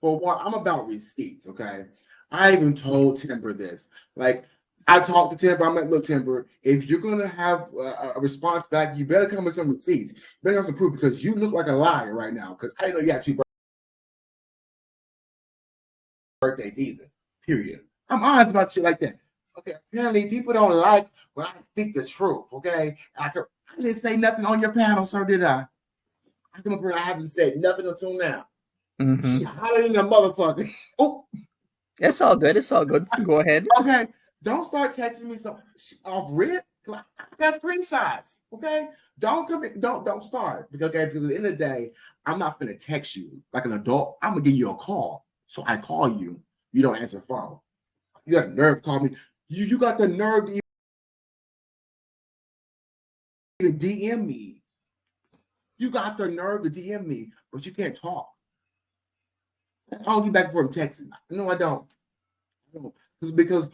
For one, I'm about receipts, okay? I even told Timber this. Like, I talked to Timber. I'm like, look, Timber, if you're gonna have a response back, you better come with some receipts. You better have some proof because you look like a liar right now. Because I didn't know you had two birthdays either. Period. I'm honest about shit like that. Okay. Apparently, people don't like when I speak the truth. Okay. I didn't say nothing on your panel, sir. Did I? I come up here. I haven't said nothing until now. Mm-hmm. She hotter than a motherfucker. Oh, It's all good. It's all good. Go ahead. okay. Don't start texting me some off rip. I got screenshots. Okay. Don't come in. Don't start. Because okay, because at the end of the day, I'm not gonna text you like an adult. I'm gonna give you a call. So I call you. You don't answer the phone. You got the nerve to call me. You got the nerve to even DM me. You got the nerve to DM me, but you can't talk. I don't get back and forth texting. No, I don't. Because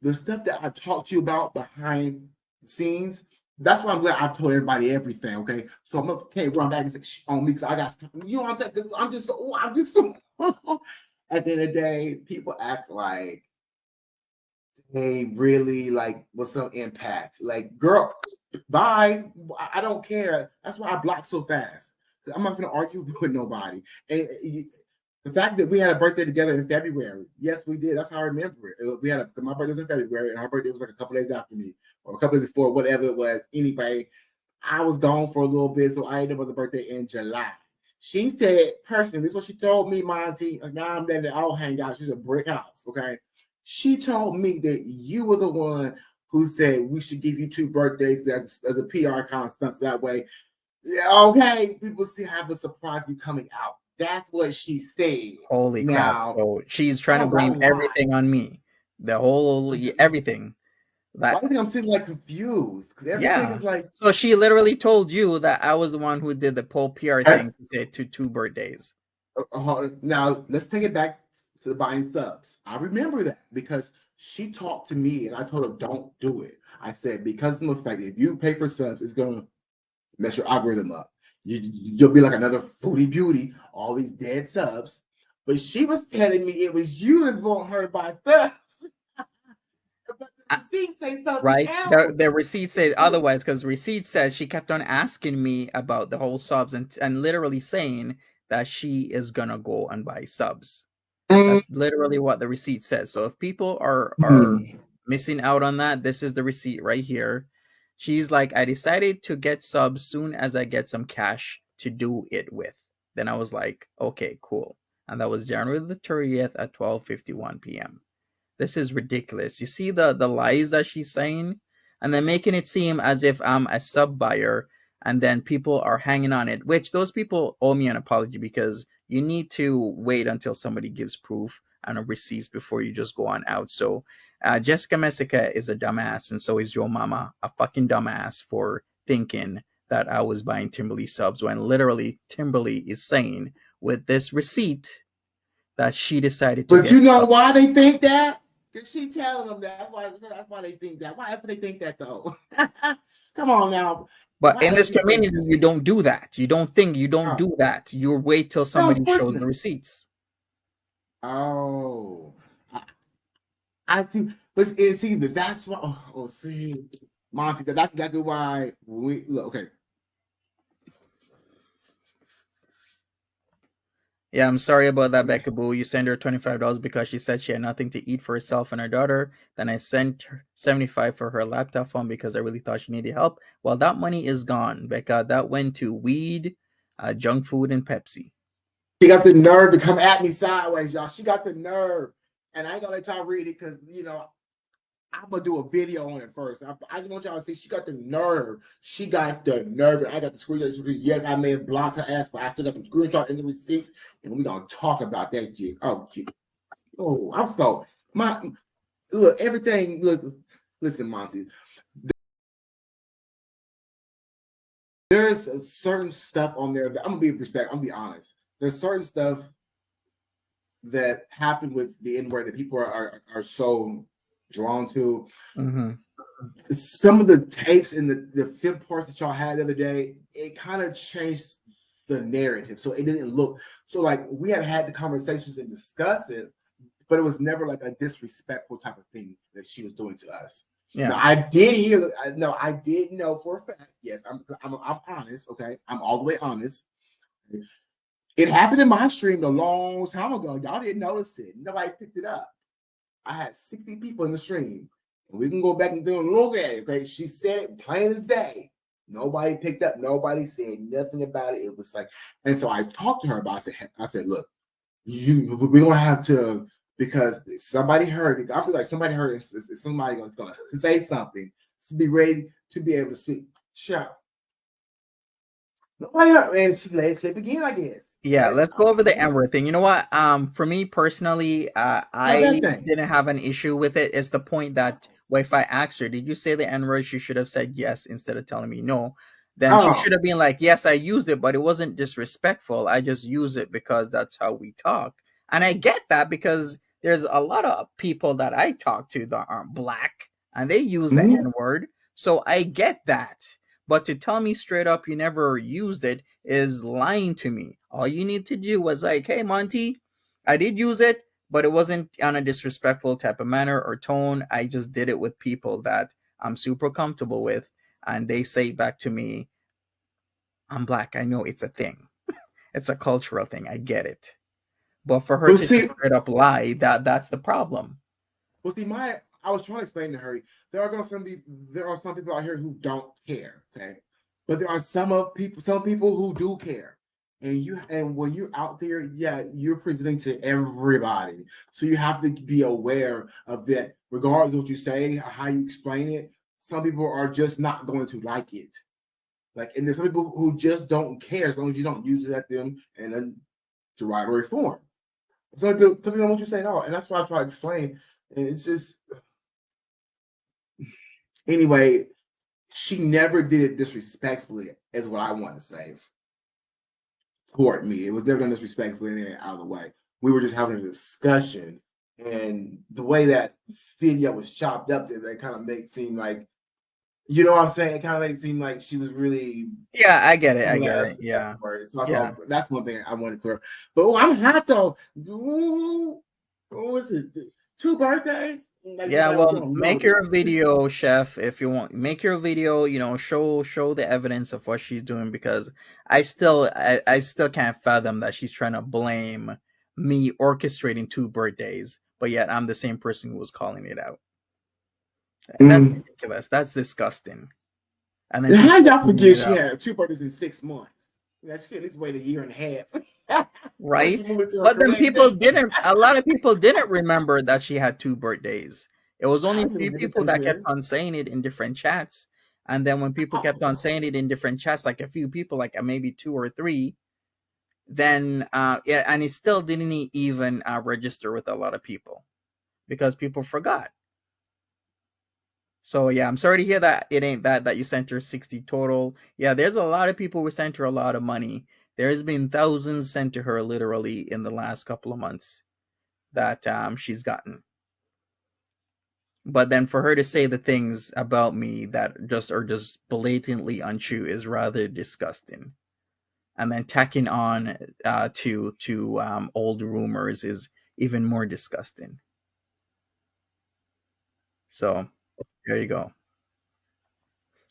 the stuff that I talked to you about behind the scenes, that's why I'm glad I've told everybody everything. Okay, so I'm not can't run back and say on me because I got stuff. You know what I'm saying? Because I'm just so. At the end of the day, people act like they really like what's some impact. Like, girl, bye. I don't care. That's why I block so fast. I'm not gonna argue with nobody. And the fact that we had a birthday together in February, yes, we did. That's how I remember it. We had my birthday was in February, and her birthday was like a couple days after me, or a couple days before, whatever it was. Anyway, I was gone for a little bit, so I ended up with a birthday in July. She said personally, this is what she told me, Monty. Now I'm letting it all hang out. She's a brick house, okay? She told me that you were the one who said we should give you two birthdays as a PR kind of stunt. So that way, yeah, okay, people see have a surprise you coming out. That's what she said. Holy crap. Now, So she's trying to all blame right, why? everything on me. The whole everything. Why That do you think I'm sitting like confused? Because everything yeah. is like, So she literally told you that I was the one who did the whole PR thing to say to two birthdays. now let's take it back to the buying subs. I remember that because she talked to me and I told her don't do it. I said because of the fact if you pay for subs, it's gonna mess your algorithm up. You'll be like another foodie beauty, all these dead subs. But she was telling me it was you that want her to buy subs. But the I, receipt say something right? else. The receipt said otherwise because receipt says she kept on asking me about the whole subs and literally saying that she is gonna go and buy subs. That's literally what the receipt says. So if people are Mm-hmm. missing out on that, this is the receipt right here. She's like, I decided to get subs soon as I get some cash to do it with. Then I was like, okay, cool. And that was January the 30th at 12:51 p.m. This is ridiculous. You see the lies that she's saying, and then making it seem as if I'm a sub buyer, and then people are hanging on it. Which those people owe me an apology because you need to wait until somebody gives proof and a receipts before you just go on out. So Jessica Messica is a dumbass, and so is Joe Mama, a fucking dumbass for thinking that I was buying Timber-leigh subs when literally Timber-leigh is saying with this receipt that she decided to But get you know subs. why they think that? Because she telling them that. That's why they think that. Why ever they think that though? Come on now. But Why in ever this you think community, that? you don't do that. You don't Oh, do that. You wait till no, somebody of course shows the not. receipts. Oh, I, I see. But see, that's why. See, Monty, that's exactly why we look. Okay, Yeah, I'm sorry about that, Becca Boo. You sent her $25 because she said she had nothing to eat for herself and her daughter. Then I sent her 75 for her laptop phone because I really thought she needed help. Well, that money is gone, Becca. That went to weed, junk food, and Pepsi. she got the nerve to come at me sideways, y'all. She got the nerve, and I ain't gonna let y'all read it because I'm gonna do a video on it first. I just want y'all to see she got the nerve. She got the nerve. I got the screenshot. Yes, I may have blocked her ass, but I still got the screenshot in the receipts, and we're gonna talk about that shit. Oh, shit. Oh, I'm so my look everything. Look, listen, Monty. There's certain stuff on there that I'm gonna be respect. I'm gonna be honest. There's certain stuff that happened with the N word that people are so drawn to. Mm-hmm. Some of the tapes and the film parts that y'all had the other day, it kind of changed the narrative. So it didn't look so like we had the conversations and discussed it, but it was never like a disrespectful type of thing that she was doing to us. Yeah. Now, I did hear. No, I did know for a fact. Yes, I'm honest. Okay, I'm all the way honest. It happened in my stream a long time ago. Y'all didn't notice it. Nobody picked it up. I had 60 people in the stream. And we can go back and do a look at it. Okay, she said it plain as day. Nobody picked up. Nobody said nothing about it. It was like, and so I talked to her about it. I said, look, we're gonna have to, because somebody heard it. I feel like somebody heard it. Somebody gonna say something to be ready to be able to speak. Sure. Nobody heard, and she let it begin, I guess. Yeah, let's go over the N-word thing. You know what? For me personally, I didn't have an issue with it. It's the point that if I asked her, did you say the N-word? She should have said yes instead of telling me no. Then she should have been like, yes, I used it, but it wasn't disrespectful. I just use it because that's how we talk. And I get that because there's a lot of people that I talk to that aren't black and they use the N-word. So I get that. But to tell me straight up you never used it is lying to me. All you need to do was like, hey, Monty, I did use it, but it wasn't on a disrespectful type of manner or tone. I just did it with people that I'm super comfortable with. And they say back to me, I'm black. I know it's a thing. It's a cultural thing. I get it. But for her to straight up lie, that's the problem. Well, see, I was trying to explain to her, there are some people out here who don't care, okay? But there are some people who do care. And when you're out there, yeah, you're presenting to everybody. So you have to be aware of that, regardless of what you say, how you explain it. Some people are just not going to like it. Like, and there's some people who just don't care as long as you don't use it at them in a derogatory form. Some people don't want you to say it all. And that's why I try to explain. And it's just, anyway, she never did it disrespectfully, is what I want to say toward me. It was never done disrespectfully and out of the way. We were just having a discussion. And the way that video was chopped up, that kind of made it seem like, you know what I'm saying? It kind of made it seem like she was really. Yeah, I get it. Yeah. So that's one thing I want to clear. But I'm hot though. Ooh, what was it? 2 birthdays? Like, yeah, well, make your video, chef, if you want. Make your video, show the evidence of what she's doing, because I still can't fathom that she's trying to blame me orchestrating 2 birthdays, but yet I'm the same person who was calling it out. And that's ridiculous. That's disgusting. And then how y'all forget she had 2 birthdays in 6 months? That shit, it's wait a year and a half. Right? But then a lot of people didn't remember that she had 2 birthdays. It was only a few people that kept on saying it in different chats. And then when people kept on saying it in different chats, like a few people, like maybe 2 or 3, then, and it still didn't even register with a lot of people because people forgot. So yeah, I'm sorry to hear that it ain't that you sent her 60 total. Yeah, there's a lot of people who sent her a lot of money. There's been thousands sent to her literally in the last couple of months that she's gotten. But then for her to say the things about me that just are just blatantly untrue is rather disgusting. And then tacking on to old rumors is even more disgusting. So there you go.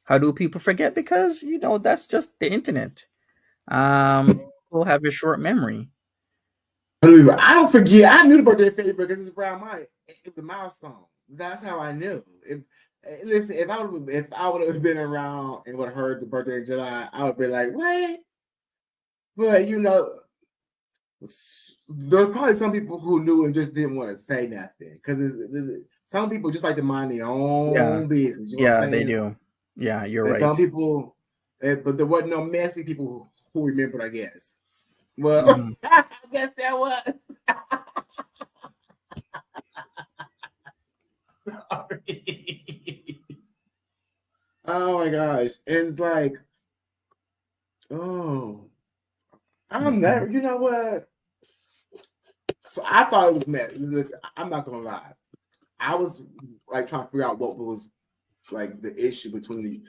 How do people forget? Because, that's just the internet. People have a short memory. I don't forget. I knew the birthday favor because it was around it's a milestone. That's how I knew. If I would have been around and would have heard the birthday in July, I would be like, what? But there's probably some people who knew and just didn't want to say nothing, because some people just like to mind their own business. You know what I'm saying? They do. Yeah, you're right. Some people, but there wasn't no messy people who remembered, I guess. Well, I guess there was. Sorry. Oh my gosh. And like, I'm never, you know what? So I thought it was mad. Listen, I'm not gonna lie. I was like trying to figure out what was like the issue between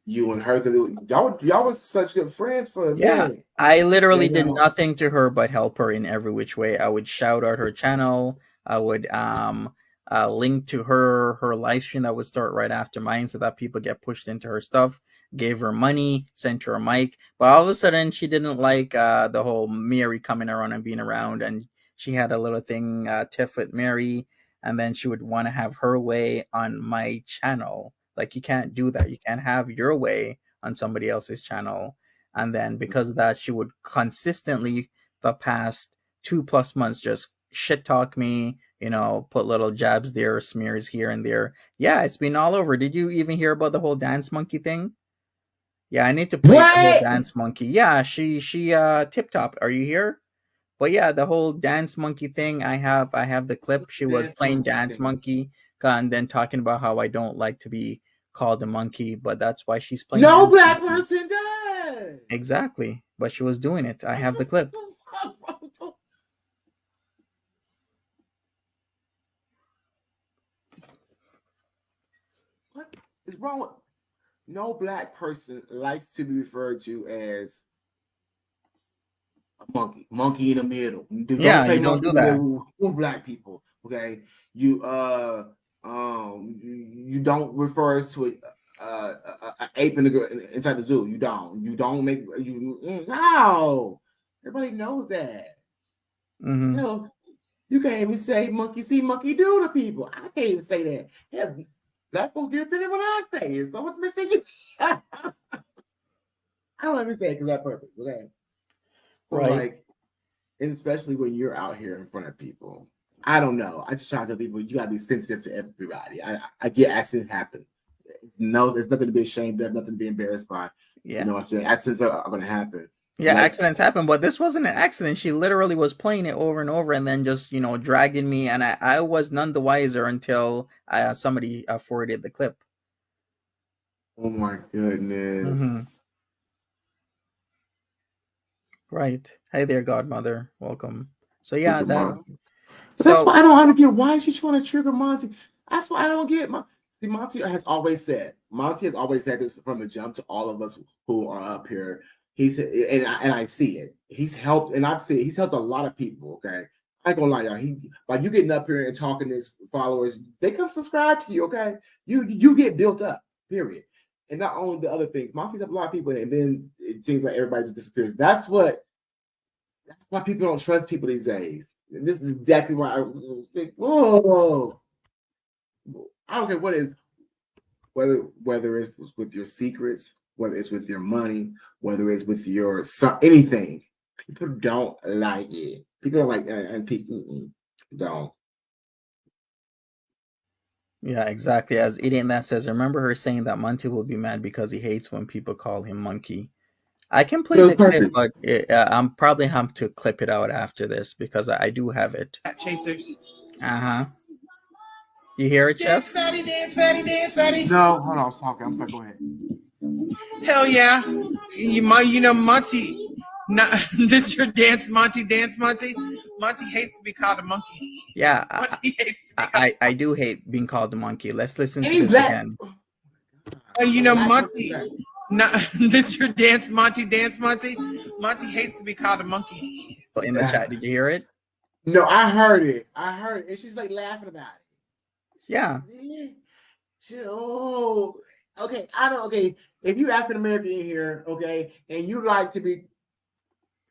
you and her, because y'all was such good friends for a Yeah, minute. I literally You did know. nothing to her but help her in every which way. I would shout out her channel. I would link to her live stream that would start right after mine so that people get pushed into her stuff. Gave her money, sent her a mic, but all of a sudden she didn't like the whole Mary coming around and being around, and she had a little thing tiff with Mary, and then she would want to have her way on my channel. Like, you can't do that. You can't have your way on somebody else's channel. And then because of that, she would consistently the past 2+ months just shit talk me, put little jabs there, smears here and there. Yeah, it's been all over. Did you even hear about the whole dance monkey thing? Yeah, I need to play the whole What? dance monkey. Yeah, she tip top. Are you here? But yeah, the whole dance monkey thing, I have the clip. She was Dance playing monkey dance thing. monkey and then talking about how I don't like to be called a monkey, but that's why she's playing No dance black monkey. person does. Exactly. But she was doing it. I have the clip. What is wrong with no black person likes to be referred to as a monkey? Monkey in the middle. Don't Yeah, play you don't monkey do in the that. middle with black people. Okay. You you don't refer us to a ape inside the zoo. You don't. You don't make you no. Everybody knows that. Mm-hmm. You know, you can't even say monkey see, monkey do to people. I can't even say that. Hell, black folks get offended when I say it. So what's missing you? I don't let me say it because that purpose. Okay. So Right. like, and especially when you're out here in front of people. I don't know. I just try to tell people you gotta be sensitive to everybody. I get accidents happen. No, there's nothing to be ashamed of, nothing to be embarrassed by. Yeah. I said accidents are gonna happen. Yeah, Like, accidents happen, but this wasn't an accident. She literally was playing it over and over and then just, dragging me, and I was none the wiser until somebody forwarded the clip. oh my goodness. Mm-hmm. Right. Hey there, godmother. Welcome. So yeah, Trigger Monty. But that's so why I don't understand. Why is she trying to trigger Monty? That's why I don't get. See, Monty has always said this from the jump to all of us who are up here. He said, and I see it. He's helped, and I've seen he's helped a lot of people. Okay, I ain't gonna lie, y'all. He like you getting up here and talking to his followers. They come subscribe to you. Okay, you get built up. Period. And not only the other things, Monty's helped a lot of people, and then it seems like everybody just disappears. That's why people don't trust people these days. And this is exactly why I think, whoa. I don't care what it is, whether it's with your secrets, whether it's with your money, whether it's with your anything. People don't like it. People don't like and people don't. yeah, exactly. As Idiot that says, I remember her saying that Monty will be mad because he hates when people call him monkey. I can play It was the clip, perfect. but I'm probably have to clip it out after this because I do have it. Chasers. Uh-huh. You hear it, Dance Chef? fatty, dance fatty, dance fatty. No, hold on, I was talking. I'm sorry, go ahead. Hell yeah. Monty. Not, this your dance, Monty, dance, Monty. Monty hates to be called a monkey. Yeah, Monty hates to be called I do hate being called a monkey. Let's listen to Any this black, again. Monty. Not, this your dance, Monty, dance, Monty. Monty hates to be called a monkey. In the chat, did you hear it? No, I heard it. And she's like laughing about it. Yeah. Oh, okay. Okay. If you African American in here, okay, and you like to be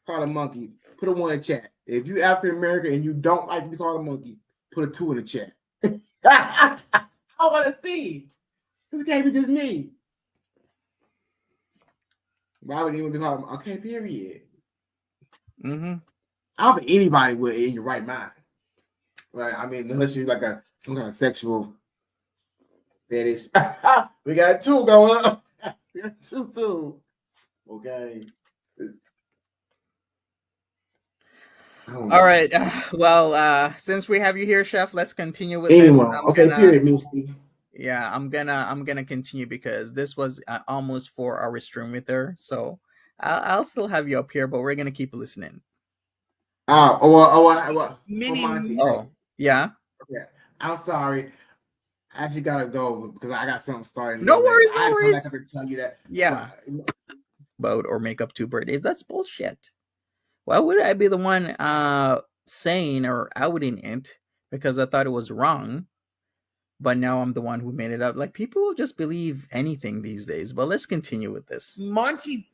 called a monkey, put a 1 in chat. If you African American and you don't like to be called a monkey, put a 2 in the chat. I want to see. Because it can't be just me. Why would anyone be called a monkey? Okay, period. Mm-hmm. I don't think anybody would in your right mind. Right? I mean, unless you're like some kind of sexual fetish. We got 2 going up. We got 2 too. Okay. All right. Well, since we have you here, Chef, let's continue with anyway, this. okay, period, Misty. Yeah, I'm gonna continue because this was almost 4 hours stream with her. So I'll still have you up here, but we're gonna keep listening. Monty. Oh, yeah. Okay, I'm sorry. I actually gotta go because I got something starting. No worries, no I had to come worries. back up and tell you that. Yeah. About or make up 2 birthdays. That's bullshit. Why would I be the one saying or outing it because I thought it was wrong? But now I'm the one who made it up. Like, people will just believe anything these days. But let's continue with this. Monty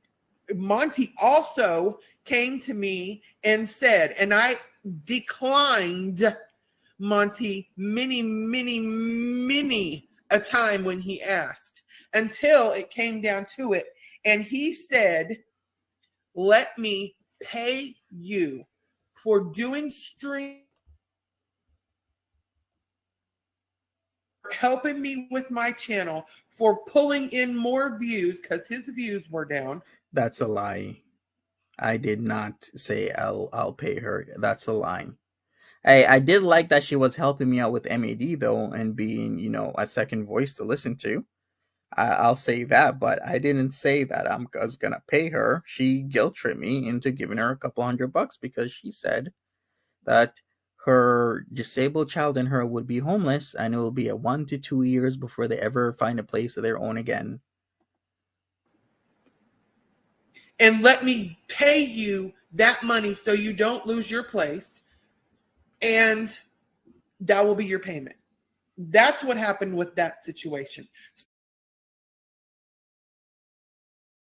also came to me and said, and I declined Monty many a time when he asked, until it came down to it. And he said, let me pay you for doing stream, helping me with my channel, for pulling in more views because his views were down. That's a lie. I did not say I'll pay her. That's a lie. I did like that she was helping me out with MAD though, and being, you know, a second voice to listen to. I'll say that, but I didn't say that I was gonna pay her. She guilt tripped me into giving her a couple $100 because she said that her disabled child and her would be homeless, and it will be 1 to 2 years before they ever find a place of their own again. And let me pay you that money so you don't lose your place, and that will be your payment. That's what happened with that situation.